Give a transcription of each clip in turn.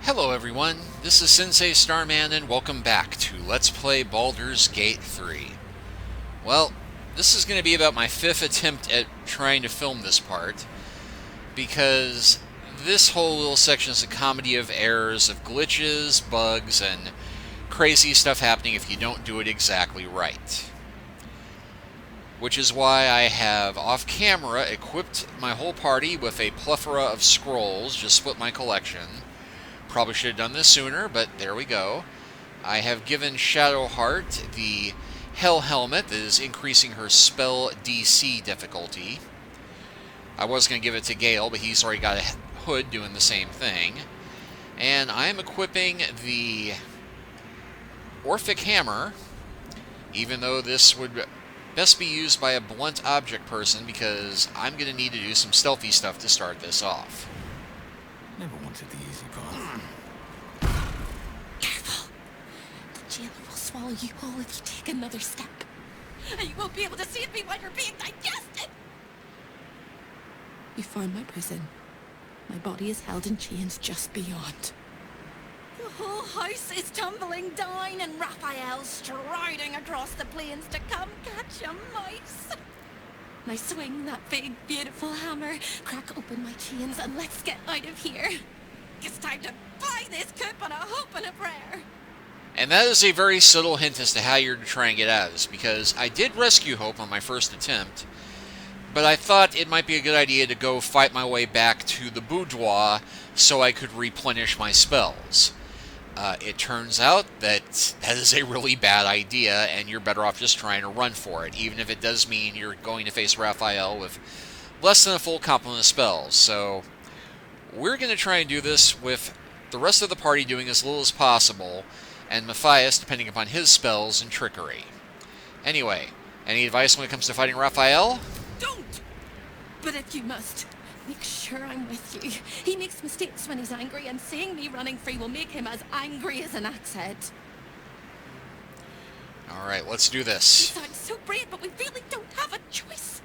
Hello everyone, this is Sensei Starman and welcome back to Let's Play Baldur's Gate 3. Well, this is going to be about my 5th attempt at trying to film this part, because this whole little section is a comedy of errors, of glitches, bugs, and crazy stuff happening if you don't do it exactly right. Which is why I have, off-camera, equipped my whole party with a plethora of scrolls, just split my collection. Probably should have done this sooner, but there we go. I have given Shadowheart the Hell Helmet that is increasing her spell DC difficulty. I was going to give it to Gale, but he's already got a hood doing the same thing. And I'm equipping the Orphic Hammer, even though this would best be used by a blunt object person, because I'm going to need to do some stealthy stuff to start this off. Never wanted the easy path. Careful! The jailer will swallow you whole if you take another step. And you won't be able to see me when you're being digested! You found my prison. My body is held in chains just beyond. The whole house is tumbling down and Raphael's striding across the plains to come catch a mouse. Now swing that big, beautiful hammer, crack open my chains, and let's get out of here. It's time to buy this coop on a hope and a prayer. And that is a very subtle hint as to how you're to try and get out of this, because I did rescue Hope on my first attempt, but I thought it might be a good idea to go fight my way back to the boudoir so I could replenish my spells. It turns out that that is a really bad idea, and you're better off just trying to run for it, even if it does mean you're going to face Raphael with less than a full complement of spells. So we're going to try and do this with the rest of the party doing as little as possible, and Matthias depending upon his spells and trickery. Anyway, any advice when it comes to fighting Raphael? Don't! But if you must, make sure I'm with you. He makes mistakes when he's angry, and seeing me running free will make him as angry as an axe head. Alright, let's do You this. sound so brave, but we really don't have a choice.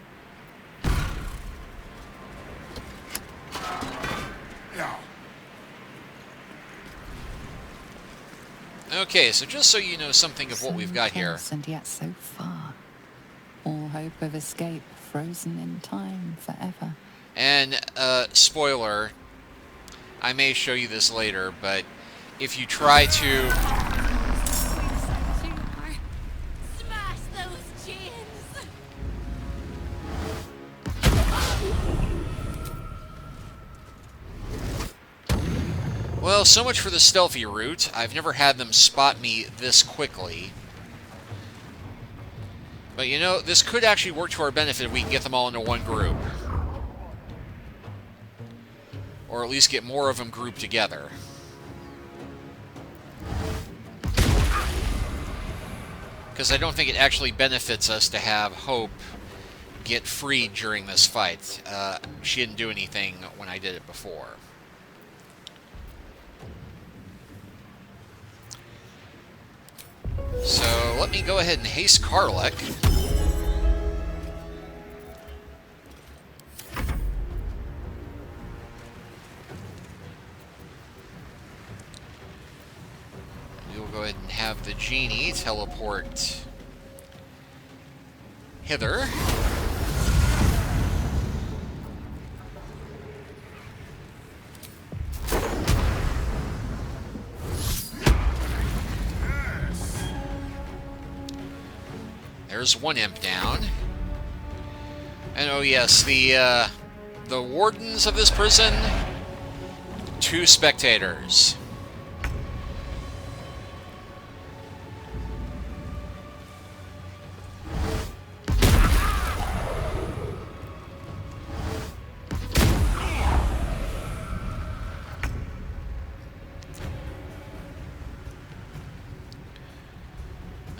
Yeah. Okay, so just so you know something of what we've got here. Close and yet so far. All hope of escape frozen in time forever. And, spoiler, I may show you this later, but if you try to... Smash those chains! Well, so much for the stealthy route. I've never had them spot me this quickly. But you know, this could actually work to our benefit if we can get them all into one group. Or at least get more of them grouped together. Because I don't think it actually benefits us to have Hope get freed during this fight. She didn't do anything when I did it before. So let me go ahead and haste Karlek. We'll go ahead and have the genie teleport hither. There's one imp down. And oh yes, the wardens of this prison, 2 spectators.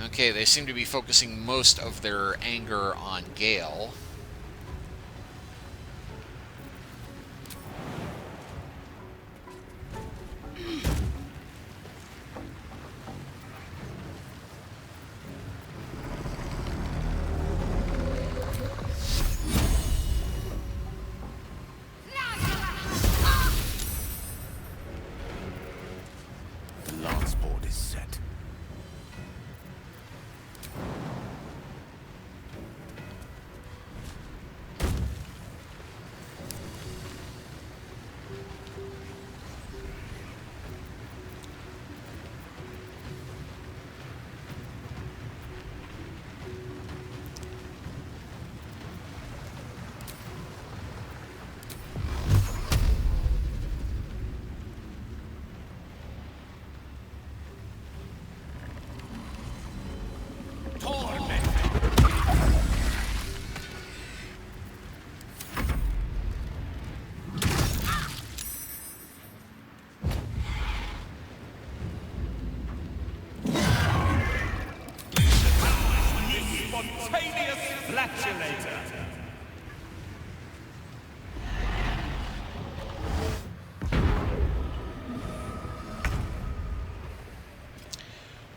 Okay, they seem to be focusing most of their anger on Gale. is set. Spontaneous flatulator.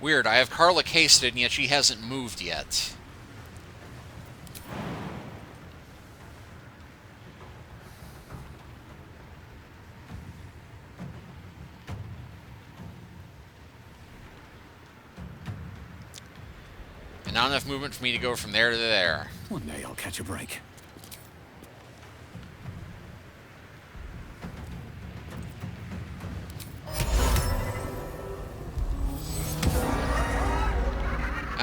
Weird, I have Carla casted, and yet she hasn't moved yet. And not enough movement for me to go from there to there. One day I'll catch a break.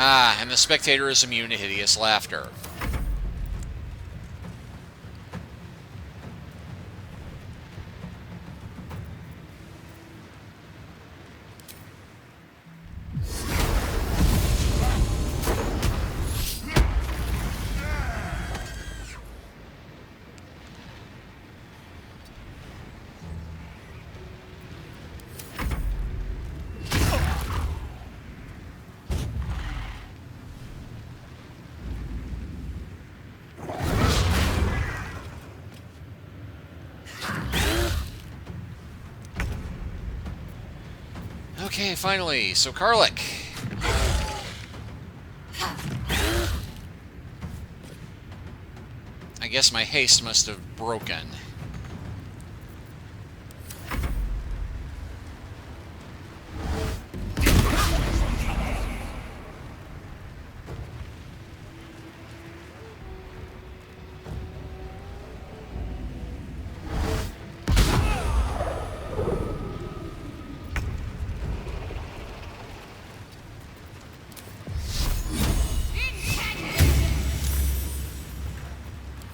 Ah, and the spectator is immune to hideous laughter. Okay, finally. So, Karlik. I guess my haste must have broken.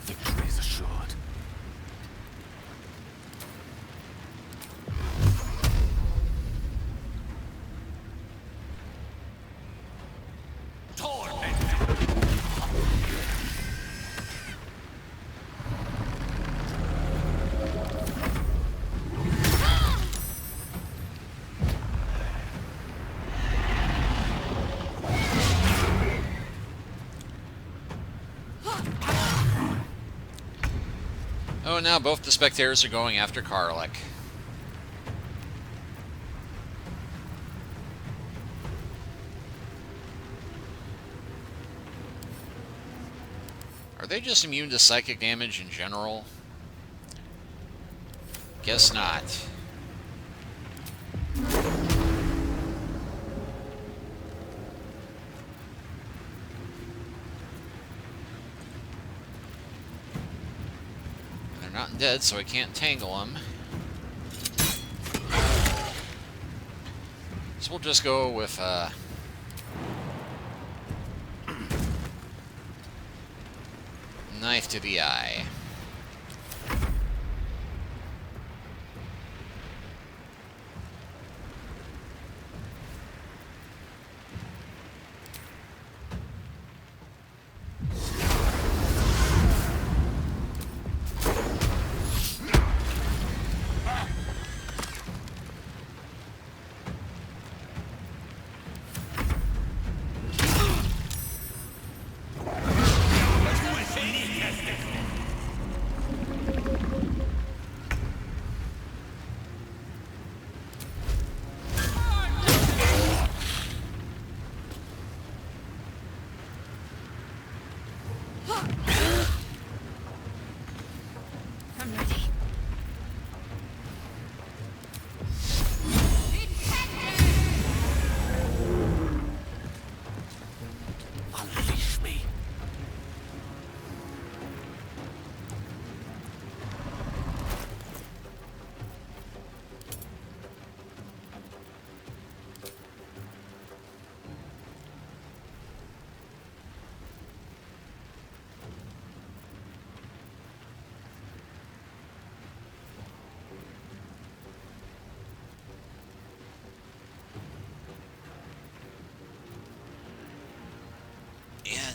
Victory is assured. Oh, now both the spectators are going after Karlik. Are they just immune to psychic damage in general? Guess not. They're not dead, so I can't tangle them. So we'll just go with knife to the eye.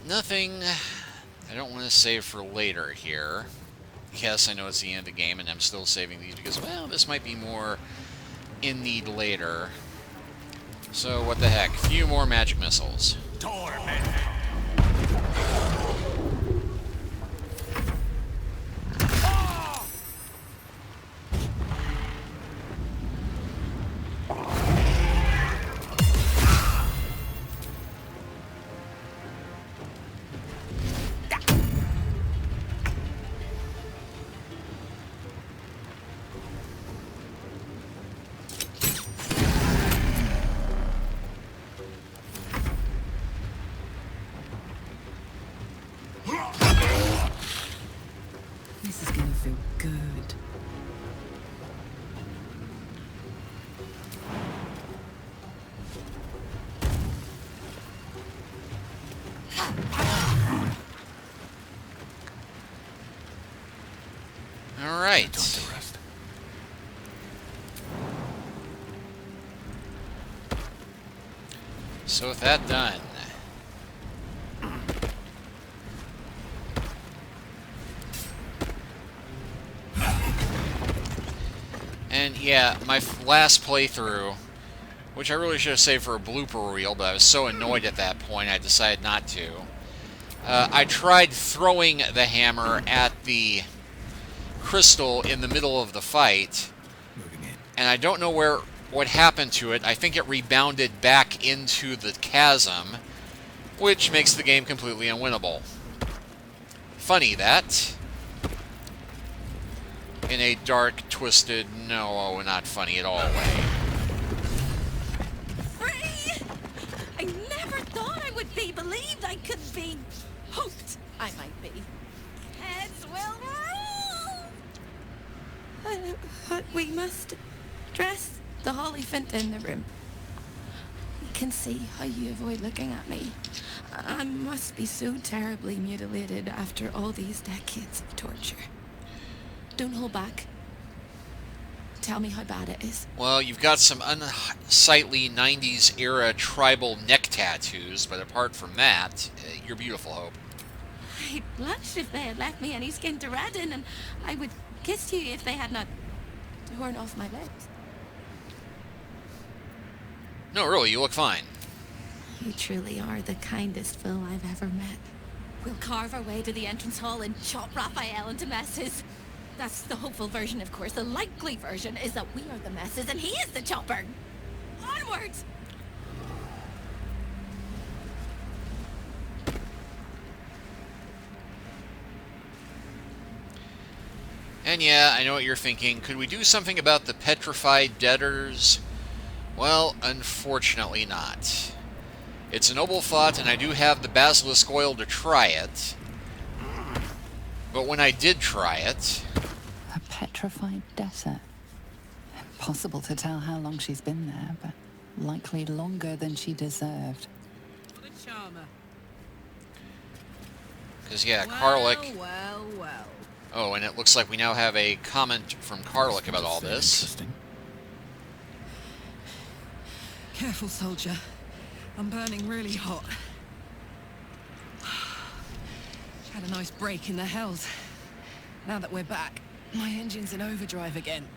nothing I don't want to save for later here. Yes, I know it's the end of the game, and I'm still saving these because, well, this might be more in need later. So, what the heck? Few more magic missiles. Torment. This is gonna feel good. All right. Time to rest. So with that done, and yeah, my last playthrough, which I really should have saved for a blooper reel, but I was so annoyed at that point I decided not to. I tried throwing the hammer at the crystal in the middle of the fight, Moving in. and I don't know what happened to it. I think it rebounded back into the chasm, which makes the game completely unwinnable. Funny that. In a dark, twisted, no, not funny at all way. Free! I never thought I would be believed. I could be hoped I might be. Heads will roll! But we must dress the Hollyphant in the room. I can see how you avoid looking at me. I must be so terribly mutilated after all these decades of torture. Don't hold back. Tell me how bad it is. Well, you've got some unsightly 90s era tribal neck tattoos, but apart from that, you're beautiful, Hope. I'd blush if they had left me any skin to redden, and I would kiss you if they had not torn off my legs. No, really, you look fine. You truly are the kindest fool I've ever met. We'll carve our way to the entrance hall and chop Raphael into messes. That's the hopeful version, of course. The likely version is that we are the messes and he is the chopper. Onwards! And yeah, I know what you're thinking. Could we do something about the petrified debtors? Well, unfortunately not. It's a noble thought, and I do have the basilisk oil to try it. But when I did try it... A petrified debtor. Impossible to tell how long she's been there, but likely longer than she deserved. The charmer. Because, yeah, Karlik... Well. Oh, and it looks like we now have a comment from Karlik about all this. Interesting. Careful, soldier. I'm burning really hot. Had a nice break in the hells. Now that we're back, my engine's in overdrive again.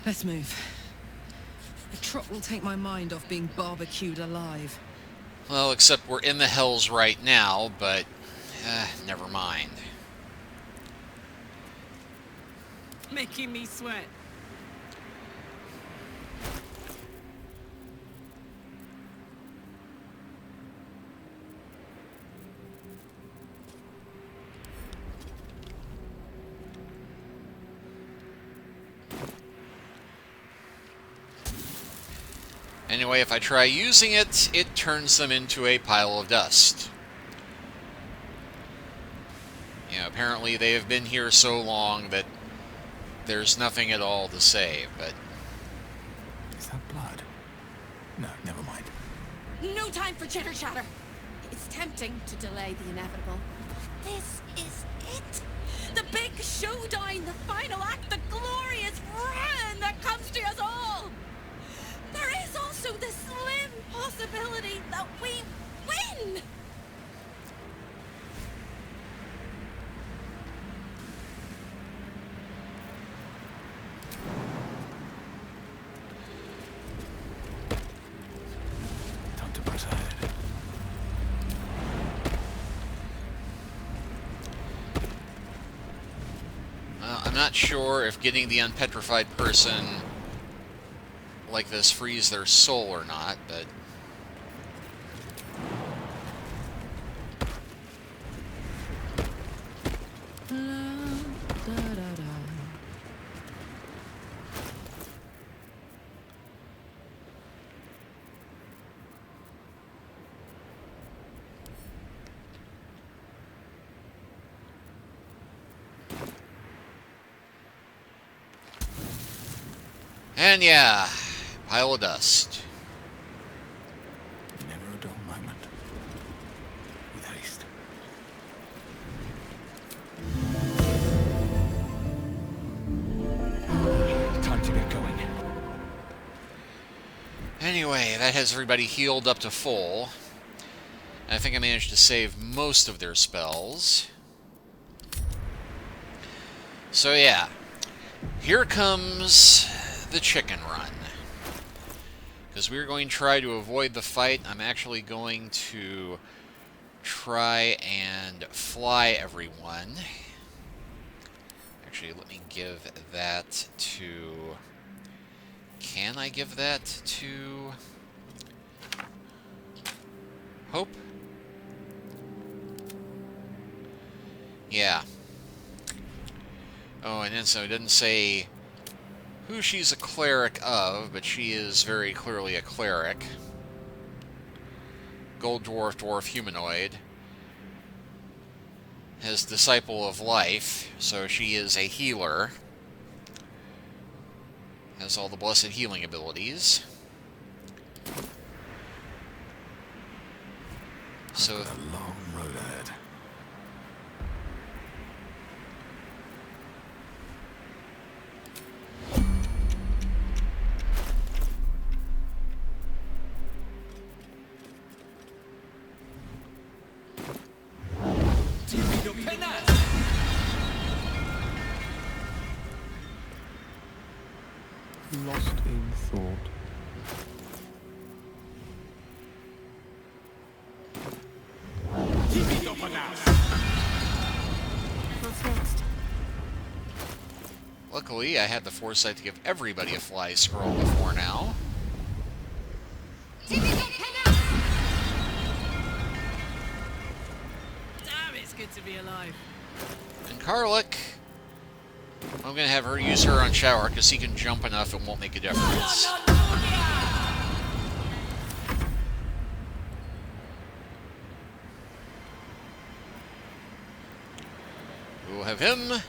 Let's move. The trot will take my mind off being barbecued alive. Well, except we're in the hells right now, but... never mind. Making me sweat. Anyway, if I try using it, it turns them into a pile of dust. You know, apparently they have been here so long that there's nothing at all to save, but... Is that blood? No, never mind. No time for chitter-chatter. It's tempting to delay the inevitable. This is it. The big showdown, the final act, the glorious ruin that comes to us all. There is also the slim possibility that we win. not sure if getting the unpetrified person like this frees their soul or not, but... And yeah, pile of dust. Never a dull moment. With haste. Time to get going. Anyway, that has everybody healed up to full. And I think I managed to save most of their spells. So yeah, here comes the chicken run. Because we're going to try to avoid the fight, I'm actually going to try and fly everyone. Actually, let me give that to... Can I give that to... Hope? Yeah. Oh, and then so it didn't say who she's a cleric of, but she is very clearly a cleric. Gold dwarf, dwarf, humanoid. Has Disciple of Life, so she is a healer. Has all the blessed healing abilities. So I've got a long road ahead. Lost in thought. What's next? luckily, I had the foresight to give everybody a fly scroll before now. Damn, it's good to be alive. And Karlik, I'm going to have her use her on Shower, because he can jump enough it won't make a difference. We'll have him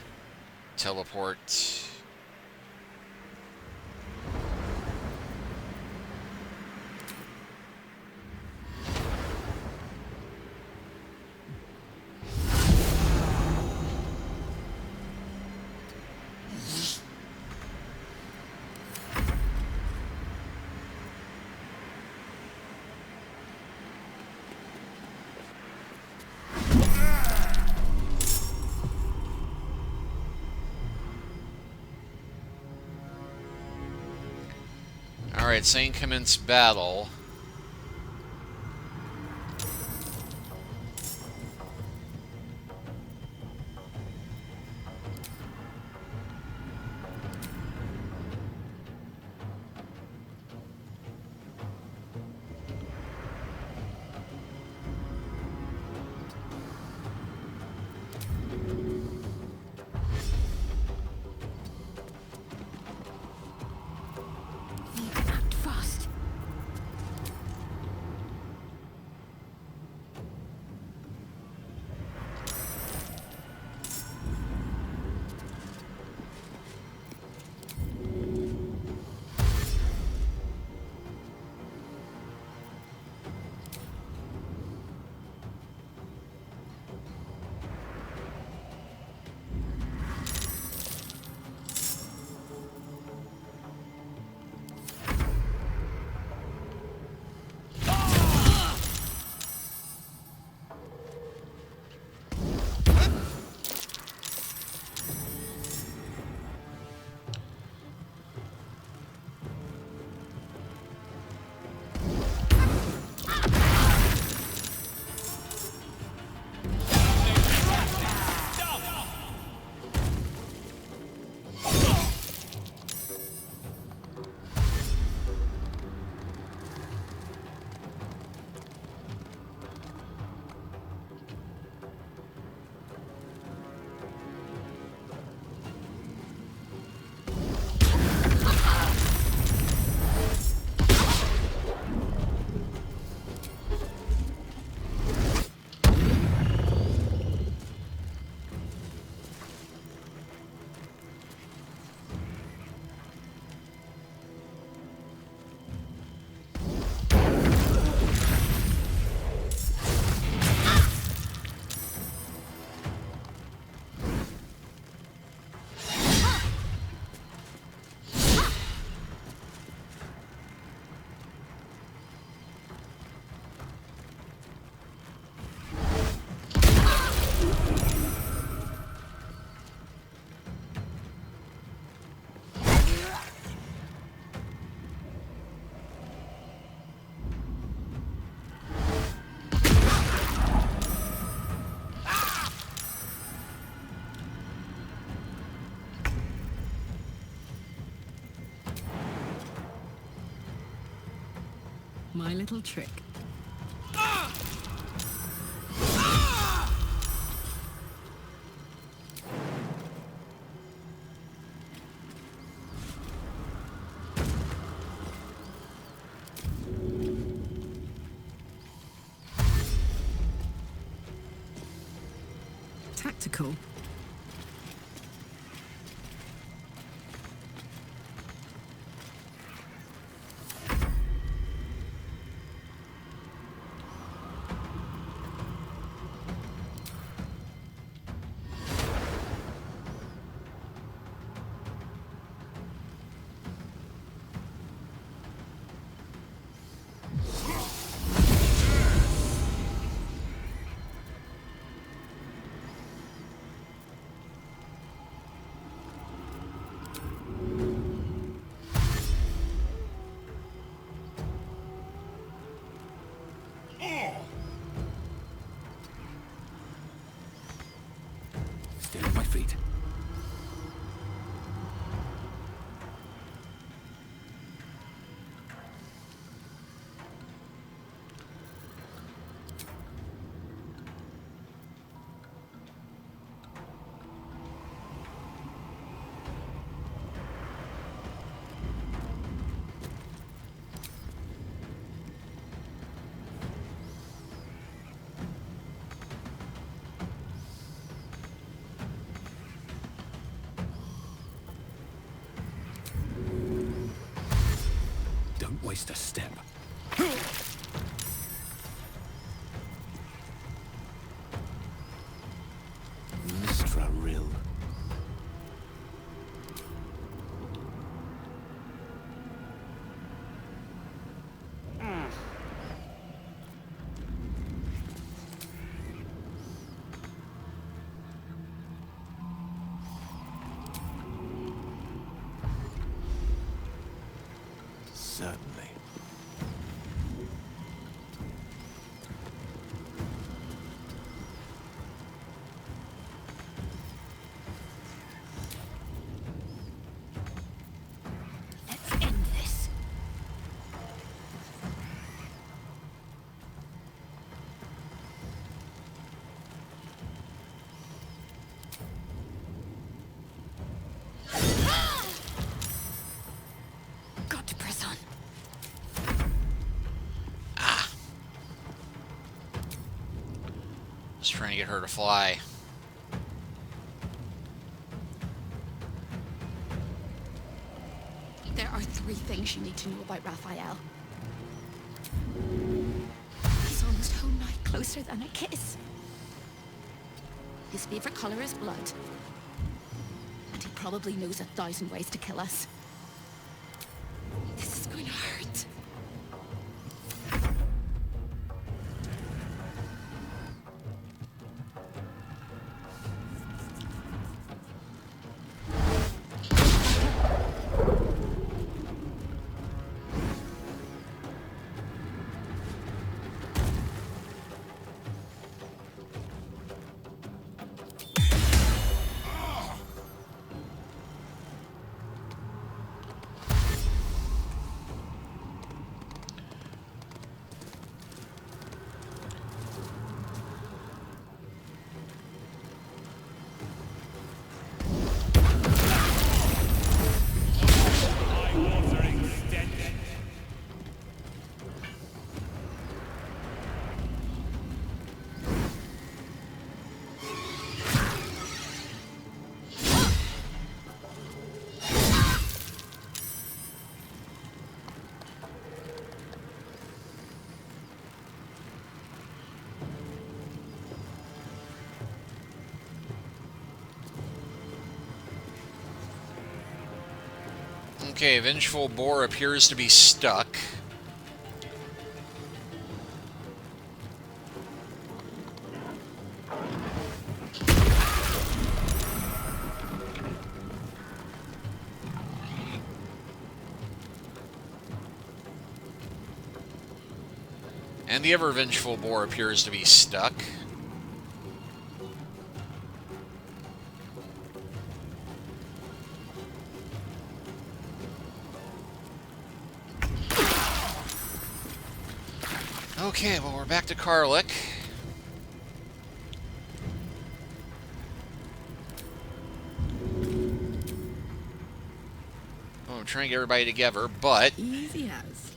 teleport. Alright, saying commence battle. Need to act fast. My little trick. Tactical. Stay on my feet. Don't waste a step. Mistra Rill. Certainly. Let's end this. Got to press on. Just trying to get her to fly. There are 3 things you need to know about Raphael. He's almost whole night closer than a kiss. His favorite color is blood. And he probably knows 1,000 ways to kill us. This is going to hurt. Okay, Vengeful Boar appears to be stuck. And the other Vengeful Boar appears to be stuck. Okay, well, we're back to Karlik. Oh, I'm trying to get everybody together, but... Easy as.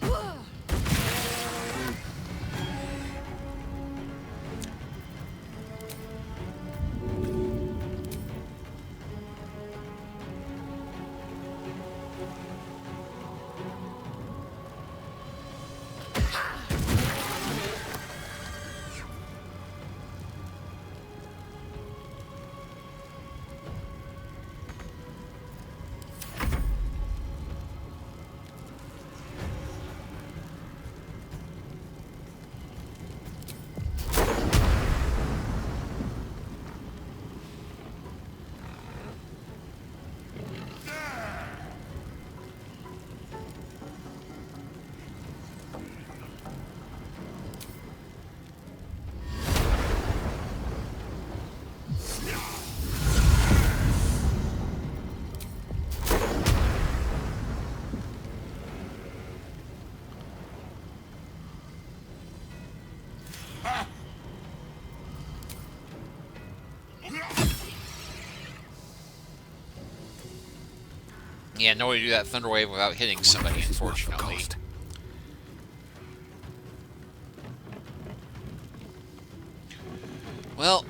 Yeah, no way to do that Thunder Wave without hitting somebody, unfortunately. Well,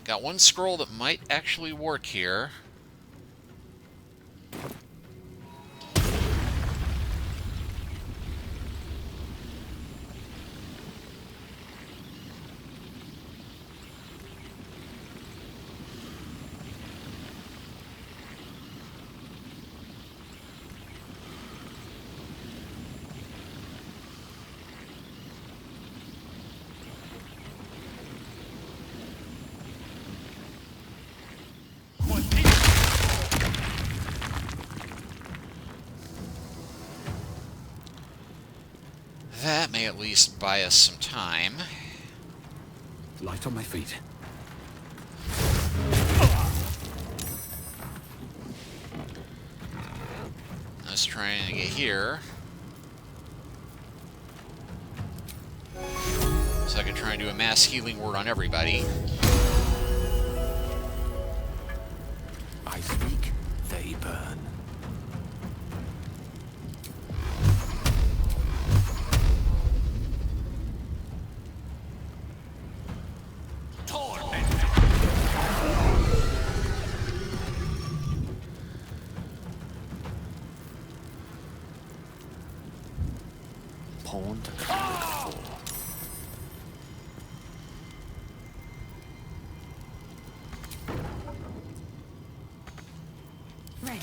got one scroll that might actually work here. That may at least buy us some time. Light on my feet. Let's try and get here. So I can try and do a mass healing word on everybody. I speak, they burn. Pawn to come. Ready.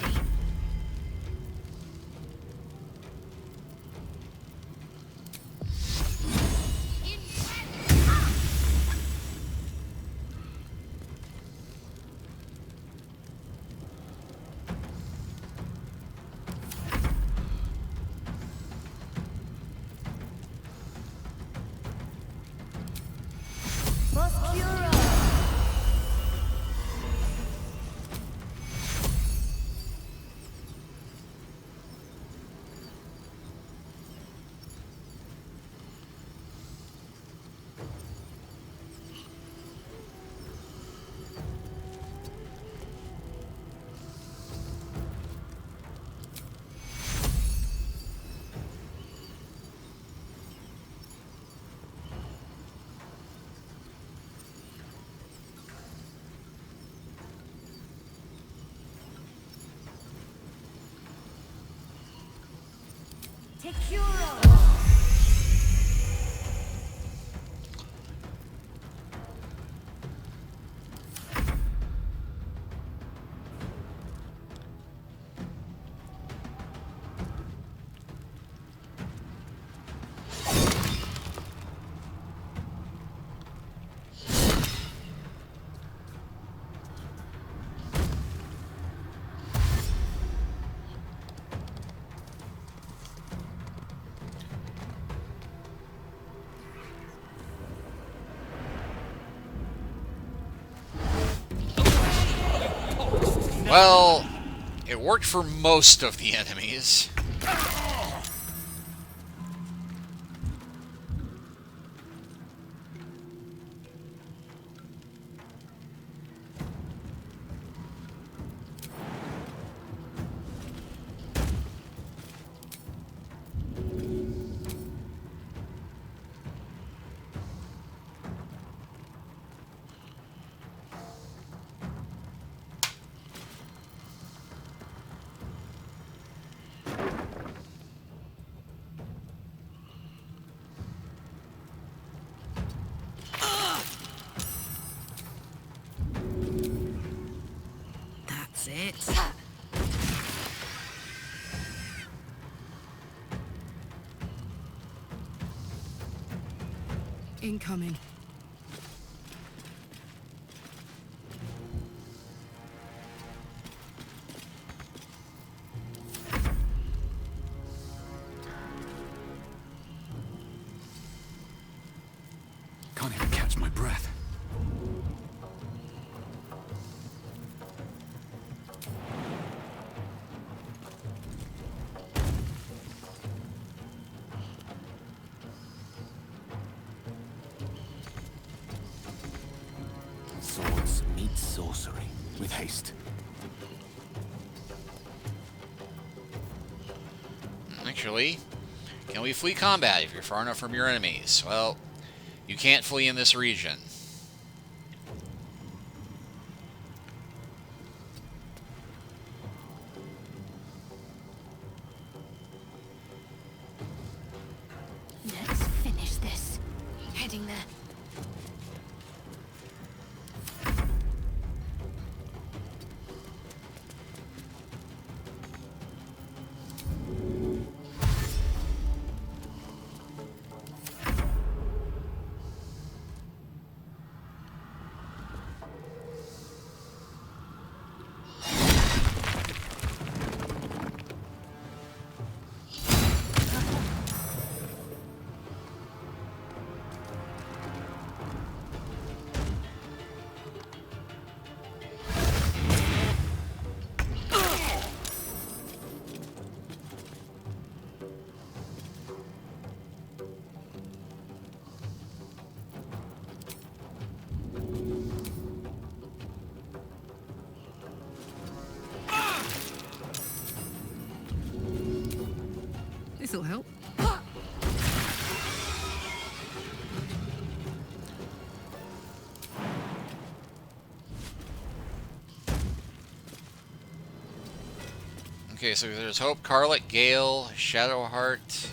Well, it worked for most of the enemies. Incoming. Can't even catch my breath. Swords meet sorcery with haste. Actually, can we flee combat if you're far enough from your enemies? Well, you can't flee in this region. Let's finish this. Heading there. This'll help. Okay, so there's Hope, Carlet, Gale, Shadowheart.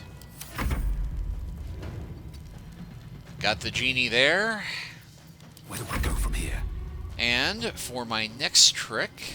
Got the genie there. Where do I go from here? And for my next trick...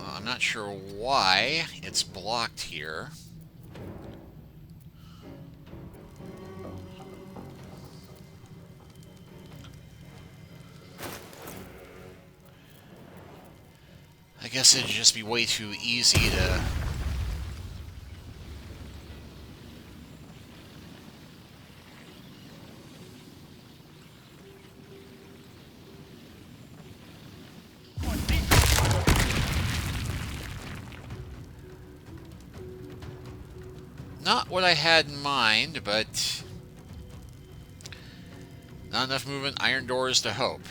I'm not sure why it's blocked here. I guess it'd just be way too easy to... Not what I had in mind, but not enough movement, iron doors to hope.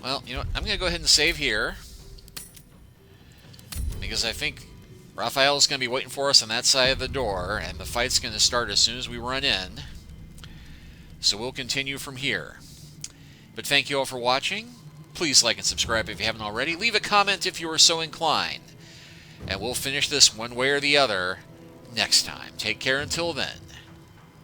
Well, you know what? I'm going to go ahead and save here, because I think Raphael's going to be waiting for us on that side of the door, and the fight's going to start as soon as we run in. So we'll continue from here. But thank you all for watching. Please like and subscribe if you haven't already. Leave a comment if you are so inclined. And we'll finish this one way or the other next time. Take care until then.